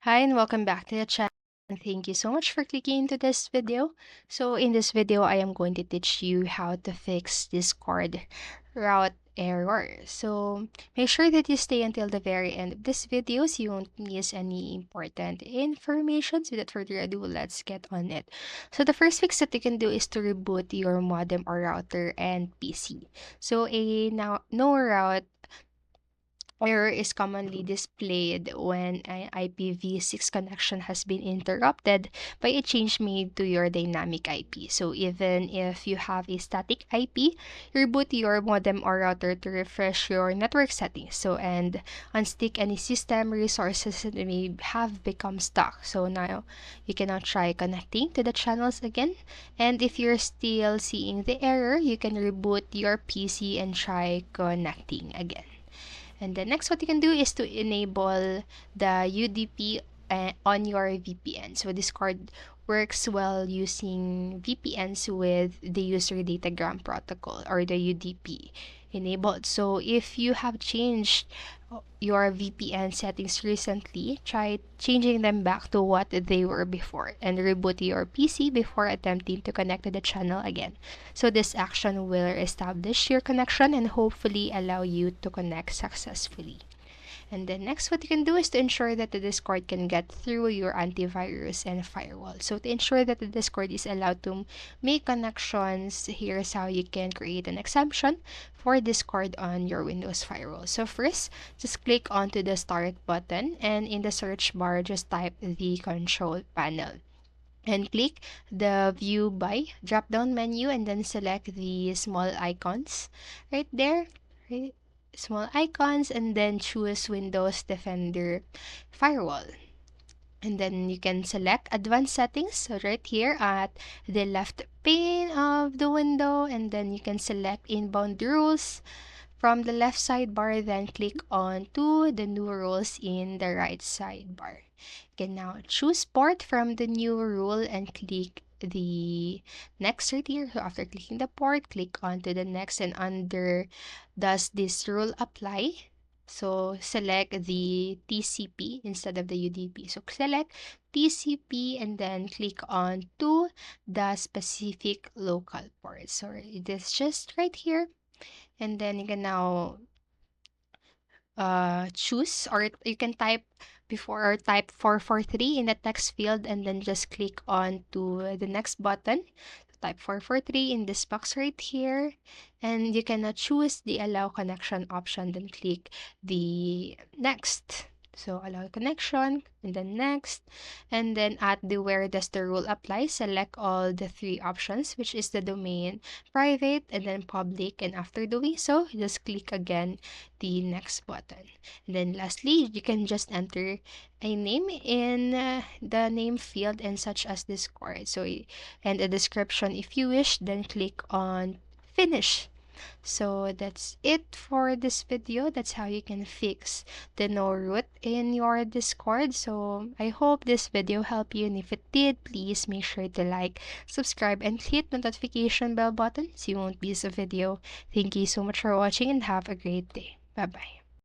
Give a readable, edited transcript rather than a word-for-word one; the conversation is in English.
Hi and welcome back to the channel. And thank you so much for clicking into this video. So in this video, I am going to teach you how to fix Discord route error. So make sure that you stay until the very end of this video so you won't miss any important information. So without further ado, let's get on it. So the first fix that you can do is to reboot your modem or router and PC. So a now no route error is commonly displayed when an IPv6 connection has been interrupted by a change made to your dynamic IP. So even if you have a static IP, reboot your modem or router to refresh your network settings. So and unstick any system resources that may have become stuck. So now you cannot try connecting to the channels again. And if you're still seeing the error, you can reboot your PC and try connecting again. And then next, what you can do is to enable the UDP on your VPN. So Discord works well using VPNs with the user datagram protocol or the UDP enabled. So if you have changed your VPN settings recently, try changing them back to what they were before and reboot your PC before attempting to connect to the channel again. So this action will establish your connection and hopefully allow you to connect successfully. And then next, what you can do is to ensure that the Discord can get through your antivirus and firewall. So to ensure that the Discord is allowed to make connections, here's how you can create an exemption for Discord on your Windows firewall. So first, just click onto the start button and in the search bar, just type the control panel and click the view by drop down menu and then select the small icons right there, right? Small icons, and then choose Windows Defender Firewall. And then you can select advanced settings, so right here at the left pane of the window, and then you can select inbound rules from the left sidebar, then click on to the new rules in the right sidebar. You can now choose port from the new rule and click the next right here. So after clicking the port, click on to the next and under does this rule apply? So select the TCP instead of the UDP. So select TCP and then click on to the specific local port. So it is just right here, and then you can now choose, or you can type before or type 443 in the text field and then just click on to the next button. Type 443 in this box right here, and you can choose the allow connection option, then click the next. So allow connection and then next, and then at the where does the rule apply, select all the three options, which is the domain, private, and then public. And after doing so, just click again the next button. And then lastly, you can just enter a name in the name field and such as Discord. So and a description if you wish, then click on finish. So that's it for this video. That's how you can fix the no root in your Discord. So I hope this video helped you, and if it did, please make sure to like, subscribe, and hit the notification bell button so you won't miss a video. Thank you so much for watching and have a great day. Bye bye.